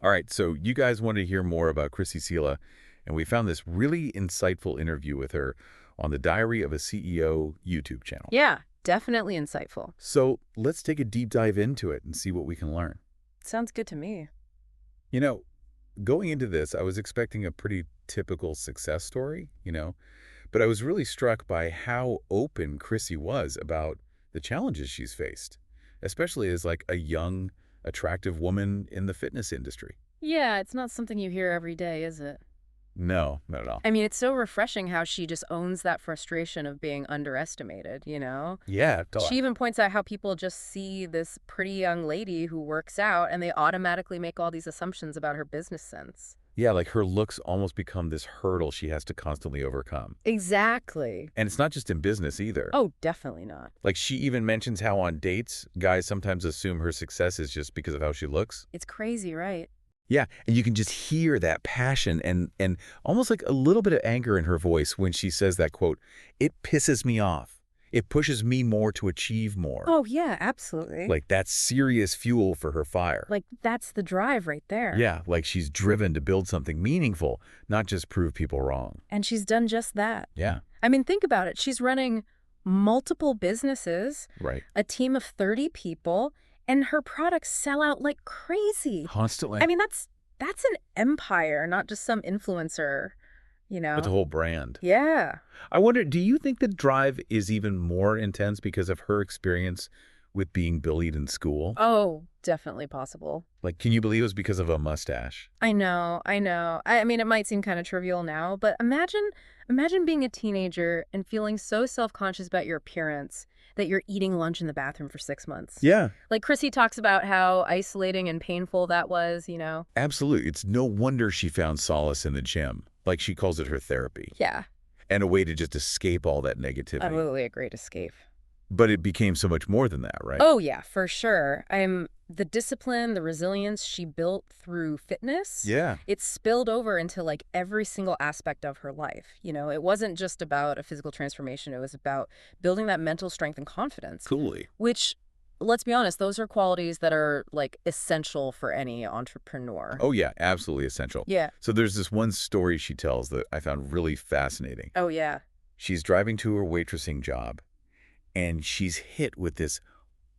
All right, so you guys wanted to hear more about Krissy Cela, and we found this really insightful interview with her on the Diary of a CEO YouTube channel. Yeah, definitely insightful. So let's take a deep dive into it and see what we can learn. Sounds good to me. You know, going into this, I was expecting a pretty typical success story, but I was really struck by how open Krissy was about the challenges she's faced, especially as like a young, attractive woman in the fitness industry. Yeah, it's not something you hear every day, is it? No, not at all. I mean, it's so refreshing how she just owns that frustration of being underestimated, you know? Yeah, She even points out how people just see this pretty young lady who works out and they automatically make all these assumptions about her business sense. yeah, like her looks almost become this hurdle she has to constantly overcome. Exactly. And it's not just in business either. Oh, definitely not. Like she even mentions how on dates, guys sometimes assume her success is just because of how she looks. It's crazy, right? Yeah, and you can just hear that passion and almost like a little bit of anger in her voice when she says that quote, "It pisses me off. It pushes me more to achieve more." Oh, yeah, absolutely. Like that's serious fuel for her fire. Like, that's the drive right there. Yeah, like she's driven to build something meaningful, not just prove people wrong. And she's done just that. Yeah, I mean, think about it. She's running multiple businesses, right. a team of 30 people, and her products sell out like crazy. Constantly. I mean, that's an empire, not just some influencer, you But the know? whole brand. Yeah. I wonder, do you think the drive is even more intense because of her experience with being bullied in school? Oh, definitely possible. Like, can you believe it was because of a mustache? I know, I know. I mean, it might seem kind of trivial now, but imagine being a teenager and feeling so self-conscious about your appearance that you're eating lunch in the bathroom for 6 months. Yeah, Like Krissy talks about how isolating and painful that was, you know? absolutely. It's no wonder she found solace in the gym. Like she calls it her therapy Yeah, and a way to just escape all that negativity. absolutely a great escape. But it became so much more than that, right? Oh, yeah, for sure. The discipline, the resilience she built through fitness, Yeah, it spilled over into like every single aspect of her life. You know, it wasn't just about a physical transformation. It was about building that mental strength and confidence, coolly. which, let's be honest, those are qualities that are like essential for any entrepreneur. Oh, yeah, absolutely essential. Yeah. So there's this one story she tells that I found really fascinating. Oh, yeah. She's driving to her waitressing job, and she's hit with this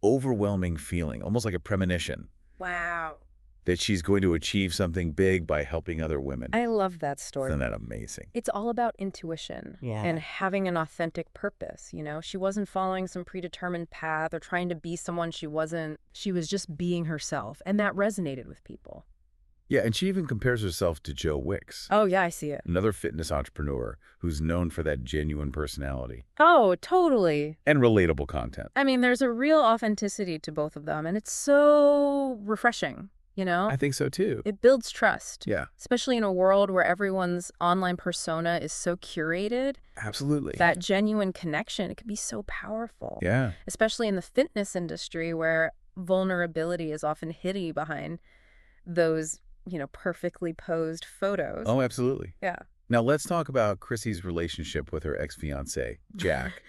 overwhelming feeling, almost like a premonition, Wow. that she's going to achieve something big by helping other women. I love that story. Isn't that amazing? It's all about intuition Yeah. and having an authentic purpose, you know? She wasn't following some predetermined path or trying to be someone she wasn't. She was just being herself, and that resonated with people. Yeah, and she even compares herself to Joe Wicks, Oh, yeah, I see it. another fitness entrepreneur who's known for that genuine personality Oh, totally. and relatable content. I mean, there's a real authenticity to both of them, and it's so refreshing, you know? I think so too. It builds trust, Yeah, especially in a world where everyone's online persona is so curated. absolutely. That genuine connection, it can be so powerful. Yeah, Especially in the fitness industry where vulnerability is often hidden behind those, perfectly posed photos. oh, absolutely. Yeah. Now let's talk about Krissy's relationship with her ex-fiancé, Jack,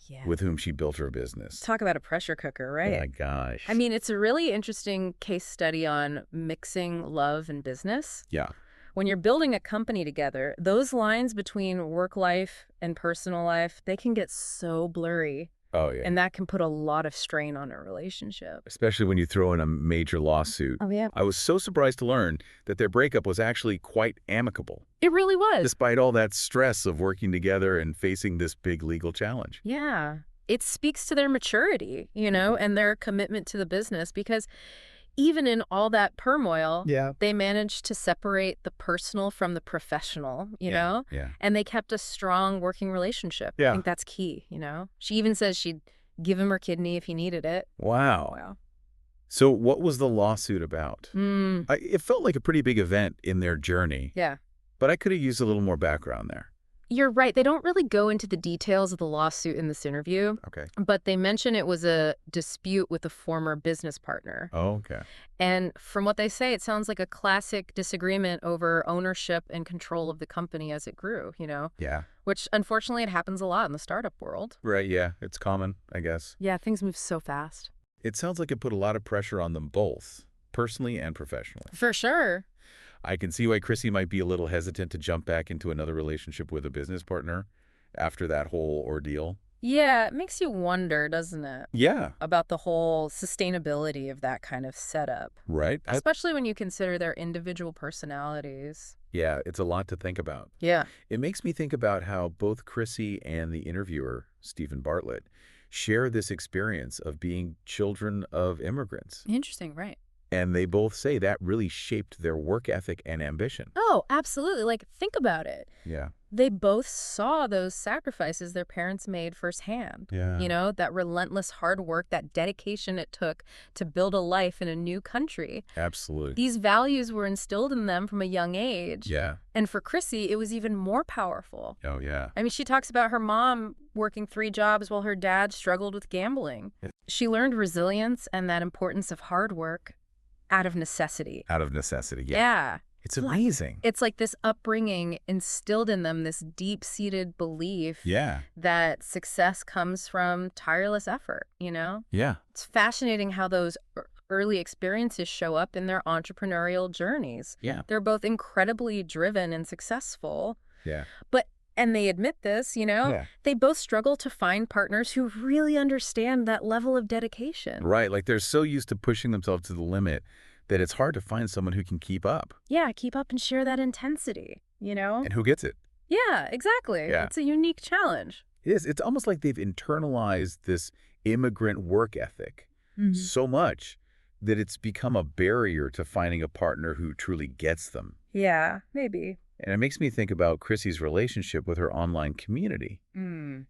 Yeah. with whom she built her business. Talk about a pressure cooker, right? Oh my gosh. I mean, it's a really interesting case study on mixing love and business. Yeah. When you're building a company together, those lines between work life and personal life, they can get so blurry. Oh, yeah. And that can put a lot of strain on a relationship. Especially when you throw in a major lawsuit. Oh, yeah. I was so surprised to learn that their breakup was actually quite amicable, It really was. despite all that stress of working together and facing this big legal challenge. Yeah. It speaks to their maturity, and their commitment to the business because even in all that turmoil, Yeah. they managed to separate the personal from the professional, Yeah. and they kept a strong working relationship. Yeah. I think that's key, She even says she'd give him her kidney if he needed it. Wow. Wow. So what was the lawsuit about? Mm, It felt like a pretty big event in their journey, yeah. but I could have used a little more background there. You're right. They don't really go into the details of the lawsuit in this interview, Okay. but they mention it was a dispute with a former business partner. Oh, okay. And from what they say, it sounds like a classic disagreement over ownership and control of the company as it grew, Yeah. which unfortunately it happens a lot in the startup world. Right, yeah. It's common, I guess. Yeah, things move so fast. It sounds like it put a lot of pressure on them both. personally and professionally. For sure. I can see why Krissy might be a little hesitant to jump back into another relationship with a business partner after that whole ordeal. Yeah, it makes you wonder, doesn't it, Yeah, about the whole sustainability of that kind of setup, right? especially when you consider their individual personalities. Yeah, it's a lot to think about. Yeah. It makes me think about how both Krissy and the interviewer, Stephen Bartlett, share this experience of being children of immigrants. Interesting, right. And they both say that really shaped their work ethic and ambition. Oh, absolutely. Like, think about it. Yeah. They both saw those sacrifices their parents made firsthand. Yeah. You know, that relentless hard work, that dedication it took to build a life in a new country. Absolutely. These values were instilled in them from a young age. Yeah. And for Krissy, it was even more powerful. Oh, yeah. I mean, she talks about her mom working 3 jobs while her dad struggled with gambling. Yeah. She learned resilience and that importance of hard work out of necessity. Out of necessity. Yeah. Yeah. It's amazing. It's like this upbringing instilled in them this deep-seated belief Yeah. that success comes from tireless effort, you know? Yeah. It's fascinating how those early experiences show up in their entrepreneurial journeys. Yeah. They're both incredibly driven and successful. Yeah. And they admit this, you know? Yeah. They both struggle to find partners who really understand that level of dedication. Right. Like they're so used to pushing themselves to the limit that it's hard to find someone who can keep up. Yeah, keep up and share that intensity, you know? And who gets it? Yeah, exactly. Yeah. It's a unique challenge. It is. It's almost like they've internalized this immigrant work ethic so much that it's become a barrier to finding a partner who truly gets them. Yeah, maybe. And it makes me think about Krissy's relationship with her online community.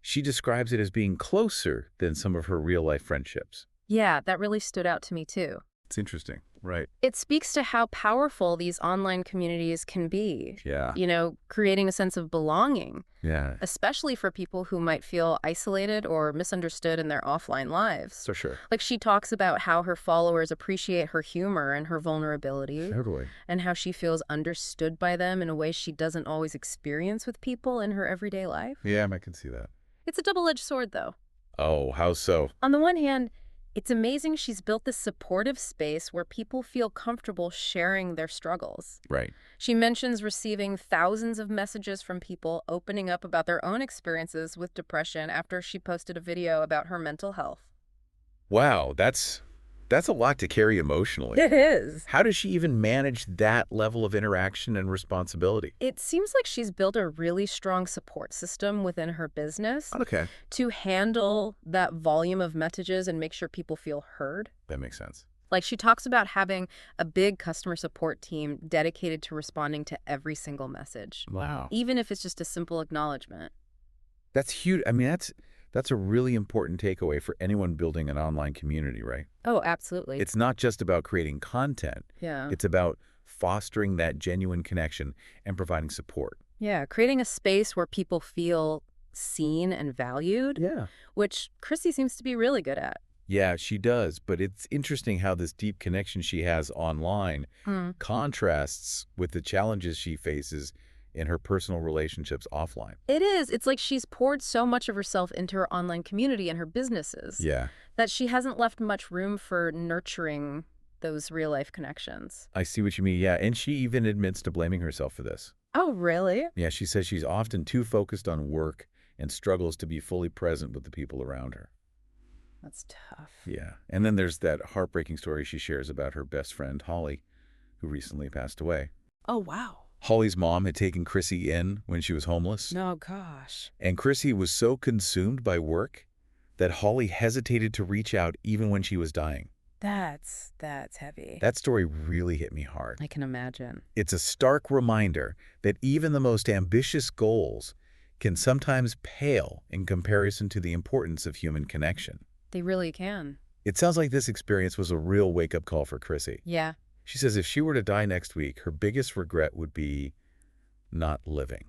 She describes it as being closer than some of her real-life friendships. Yeah, that really stood out to me too. It's interesting, right? It speaks to how powerful these online communities can be. Yeah. You know, creating a sense of belonging, Yeah, especially for people who might feel isolated or misunderstood in their offline lives. for sure. Like, she talks about how her followers appreciate her humor and her vulnerability, Totally. and how she feels understood by them in a way she doesn't always experience with people in her everyday life. Yeah, I can see that. It's a double-edged sword, though. Oh, how so? On the one hand, it's amazing she's built this supportive space where people feel comfortable sharing their struggles. Right. She mentions receiving thousands of messages from people opening up about their own experiences with depression after she posted a video about her mental health. Wow, that's a lot to carry emotionally. It is. How does she even manage that level of interaction and responsibility? It seems like she's built a really strong support system within her business Okay. to handle that volume of messages and make sure people feel heard. That makes sense. Like, she talks about having a big customer support team dedicated to responding to every single message, Wow. even if it's just a simple acknowledgement. That's huge. I mean, that's a really important takeaway for anyone building an online community, right? Oh, absolutely. It's not just about creating content. Yeah. It's about fostering that genuine connection and providing support. Yeah, creating a space where people feel seen and valued, Yeah. which Krissy seems to be really good at. Yeah, she does. But it's interesting how this deep connection she has online contrasts with the challenges she faces in her personal relationships offline. It is. It's like she's poured so much of herself into her online community and her businesses Yeah. that she hasn't left much room for nurturing those real-life connections. I see what you mean. Yeah. And she even admits to blaming herself for this. Oh, really? Yeah, she says she's often too focused on work and struggles to be fully present with the people around her. That's tough. Yeah. And then there's that heartbreaking story she shares about her best friend, Holly, who recently passed away. Oh, wow. Holly's mom had taken Krissy in when she was homeless. No, gosh. And Krissy was so consumed by work that Holly hesitated to reach out even when she was dying. That's heavy. That story really hit me hard. I can imagine. It's a stark reminder that even the most ambitious goals can sometimes pale in comparison to the importance of human connection. They really can. It sounds like this experience was a real wake-up call for Krissy. Yeah. She says if she were to die next week, her biggest regret would be not living.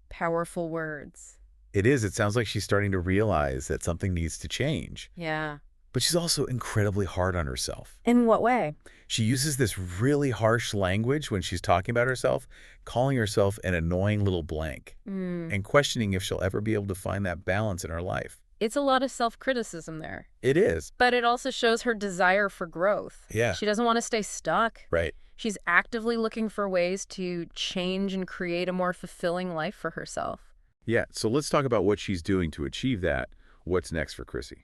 Powerful words. It is. It sounds like she's starting to realize that something needs to change. Yeah. But she's also incredibly hard on herself. In what way? She uses this really harsh language when she's talking about herself, calling herself an annoying little blank, and questioning if she'll ever be able to find that balance in her life. It's a lot of self-criticism there. It is. But it also shows her desire for growth. Yeah. She doesn't want to stay stuck. Right. She's actively looking for ways to change and create a more fulfilling life for herself. Yeah. So let's talk about what she's doing to achieve that. What's next for Krissy?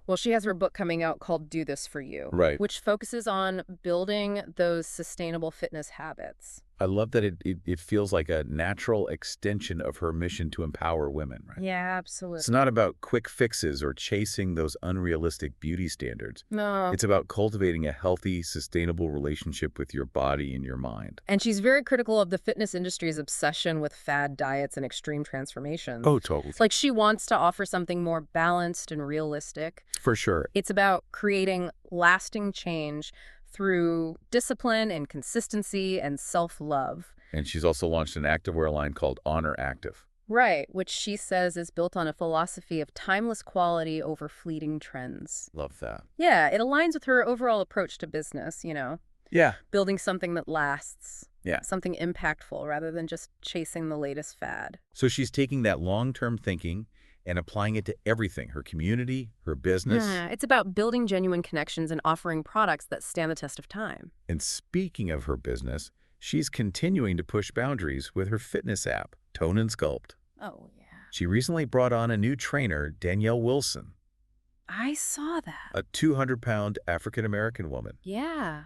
Well, she has her book coming out called Do This For You, Right. which focuses on building those sustainable fitness habits. I love that it feels like a natural extension of her mission to empower women, right? Yeah, It's absolutely. not about quick fixes or chasing those unrealistic beauty standards. No. It's about cultivating a healthy, sustainable relationship with your body and your mind. And she's very critical of the fitness industry's obsession with fad diets and extreme transformations. Oh, totally. Like, she wants to offer something more balanced and realistic. For sure. It's about creating lasting change through discipline and consistency and self-love. And she's also launched an activewear line called Honor Active. Right, which she says is built on a philosophy of timeless quality over fleeting trends. Love that. Yeah, it aligns with her overall approach to business, Yeah. building something that lasts, Yeah. something impactful rather than just chasing the latest fad. So she's taking that long-term thinking and applying it to everything, her community, her business. Yeah, it's about building genuine connections and offering products that stand the test of time. And speaking of her business, she's continuing to push boundaries with her fitness app, Tone and Sculpt. Oh, yeah. She recently brought on a new trainer, Danielle Wilson, I saw that. a 200-pound African-American woman. Yeah.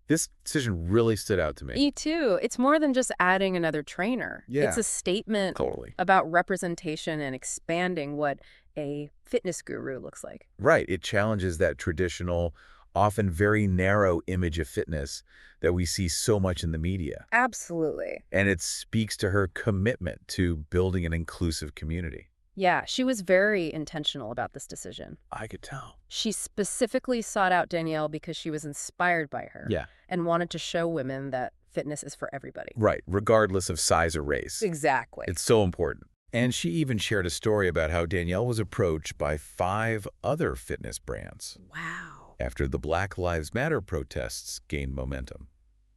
This decision really stood out to me. Me too. It's more than just adding another trainer. Yeah. It's a statement Totally. about representation and expanding what a fitness guru looks like. Right. It challenges that traditional, often very narrow image of fitness that we see so much in the media. Absolutely. And it speaks to her commitment to building an inclusive community. Yeah, she was very intentional about this decision. I could tell. She specifically sought out Danielle because she was inspired by her Yeah. and wanted to show women that fitness is for everybody. Right. Regardless of size or race. Exactly. It's so important. And she even shared a story about how Danielle was approached by 5 other fitness brands Wow. after the Black Lives Matter protests gained momentum.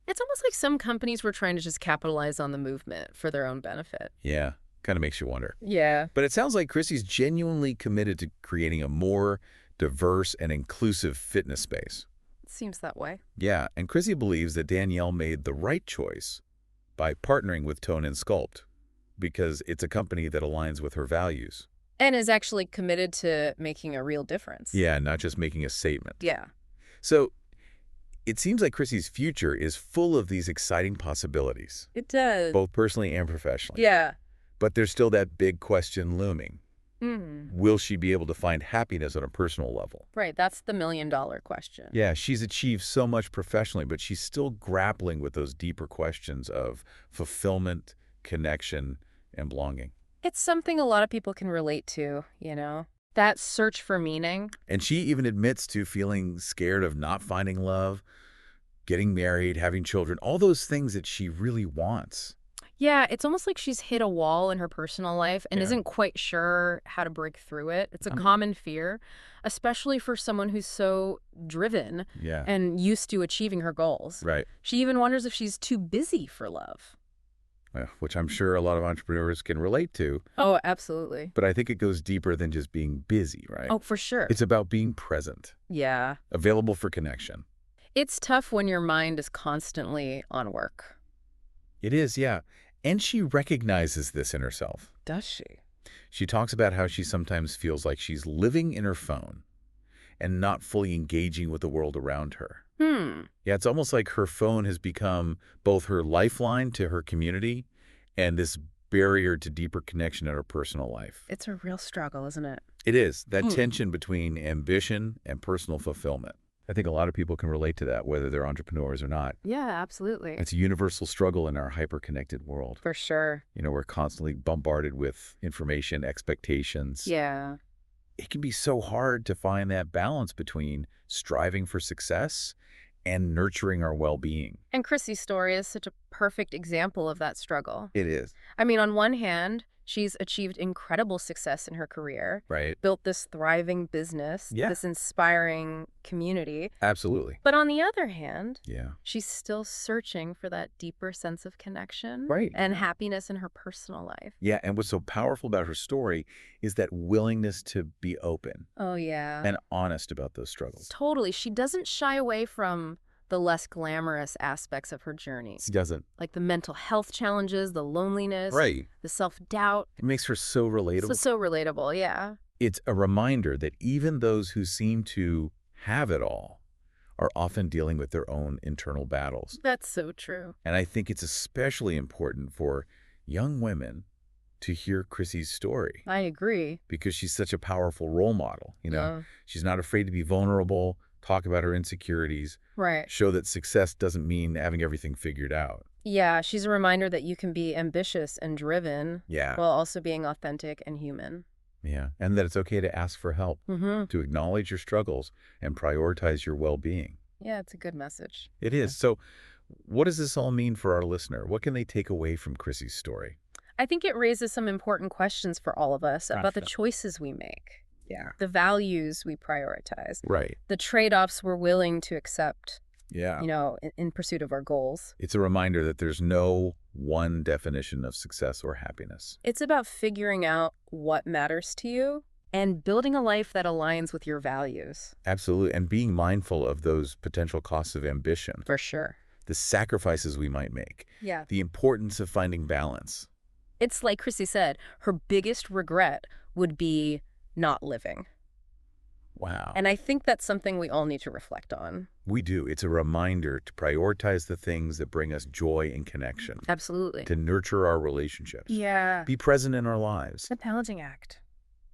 It's almost like some companies were trying to just capitalize on the movement for their own benefit. Yeah. Kind of makes you wonder. Yeah. But it sounds like Krissy's genuinely committed to creating a more diverse and inclusive fitness space. It seems that way. Yeah, and Krissy believes that Danielle made the right choice by partnering with Tone and Sculpt because it's a company that aligns with her values. And is actually committed to making a real difference. Yeah, not just making a statement. Yeah. So it seems like Krissy's future is full of these exciting possibilities, It does. both personally and professionally. Yeah. But there's still that big question looming. Mm. Will she be able to find happiness on a personal level? Right. That's the million-dollar question. Yeah, she's achieved so much professionally, but she's still grappling with those deeper questions of fulfillment, connection, and belonging. It's something a lot of people can relate to, That search for meaning. And she even admits to feeling scared of not finding love, getting married, having children, all those things that she really wants. Yeah, it's almost like she's hit a wall in her personal life and Yeah. isn't quite sure how to break through it. It's a Um, common fear, especially for someone who's so driven Yeah, and used to achieving her goals. right. She even wonders if she's too busy for love. Which I'm sure a lot of entrepreneurs can relate to, Oh, absolutely. but I think it goes deeper than just being busy, right? Oh, for sure. It's about being present, Yeah. available for connection. It's tough when your mind is constantly on work. It is, yeah. And she recognizes this in herself. Does she? She talks about how she sometimes feels like she's living in her phone and not fully engaging with the world around her. Yeah, it's almost like her phone has become both her lifeline to her community and this barrier to deeper connection in her personal life. It's a real struggle, isn't it? It is, that tension between ambition and personal fulfillment. I think a lot of people can relate to that, whether they're entrepreneurs or not. Yeah, absolutely. It's a universal struggle in our hyper-connected world. For sure. We're constantly bombarded with information, expectations. Yeah. It can be so hard to find that balance between striving for success and nurturing our well-being. And Krissy's story is such a perfect example of that struggle. It is. I mean, on one hand, She's achieved incredible success in her career, Right. built this thriving business, Yeah, this inspiring community. absolutely. But on the other hand, Yeah. she's still searching for that deeper sense of connection Right. and happiness in her personal life. Yeah, and what's so powerful about her story is that willingness to be open Oh, yeah. and honest about those struggles. Totally. She doesn't shy away from the less glamorous aspects of her journey, She doesn't. like the mental health challenges, the loneliness, Right. the self-doubt. It makes her so relatable. So relatable, yeah. It's a reminder that even those who seem to have it all are often dealing with their own internal battles. That's so true. And I think it's especially important for young women to hear Krissy's story I agree. because she's such a powerful role model. Yeah. She's not afraid to be vulnerable, talk about her insecurities, Right. show that success doesn't mean having everything figured out. Yeah, she's a reminder that you can be ambitious and driven Yeah. while also being authentic and human. Yeah. And that it's okay to ask for help, Mm-hmm. to acknowledge your struggles and prioritize your well-being. Yeah, it's a good message. It is. So what does this all mean for our listener? What can they take away from Krissy's story? I think it raises some important questions for all of us about the Gotcha. choices we make, Yeah. the values we prioritize, Right. the trade-offs we're willing to accept, Yeah. in pursuit of our goals. It's a reminder that there's no one definition of success or happiness. It's about figuring out what matters to you and building a life that aligns with your values. Absolutely. And being mindful of those potential costs of ambition, For sure. the sacrifices we might make, Yeah. the importance of finding balance. It's like Krissy said, her biggest regret would be not living. Wow. And I think that's something we all need to reflect on. We do. It's a reminder to prioritize the things that bring us joy and connection, Absolutely. to nurture our relationships, Yeah. be present in our lives. It's a balancing act.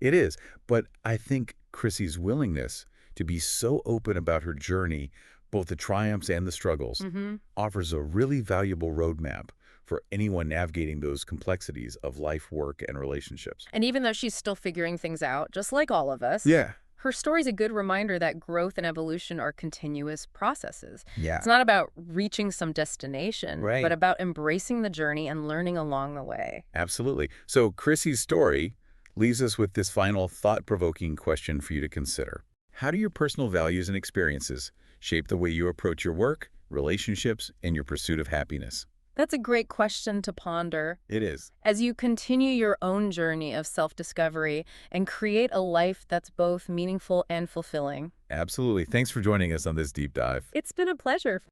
It is. But I think Krissy's willingness to be so open about her journey, both the triumphs and the struggles, Mm-hmm. offers a really valuable roadmap for anyone navigating those complexities of life, work, and relationships. And even though she's still figuring things out, just like all of us, Yeah. her story's a good reminder that growth and evolution are continuous processes. Yeah. It's not about reaching some destination, Right. but about embracing the journey and learning along the way. Absolutely. So Krissy's story leaves us with this final thought-provoking question for you to consider. How do your personal values and experiences shape the way you approach your work, relationships, and your pursuit of happiness? That's a great question to ponder. It is. As you continue your own journey of self-discovery and create a life that's both meaningful and fulfilling. Absolutely. Thanks for joining us on this deep dive. It's been a pleasure.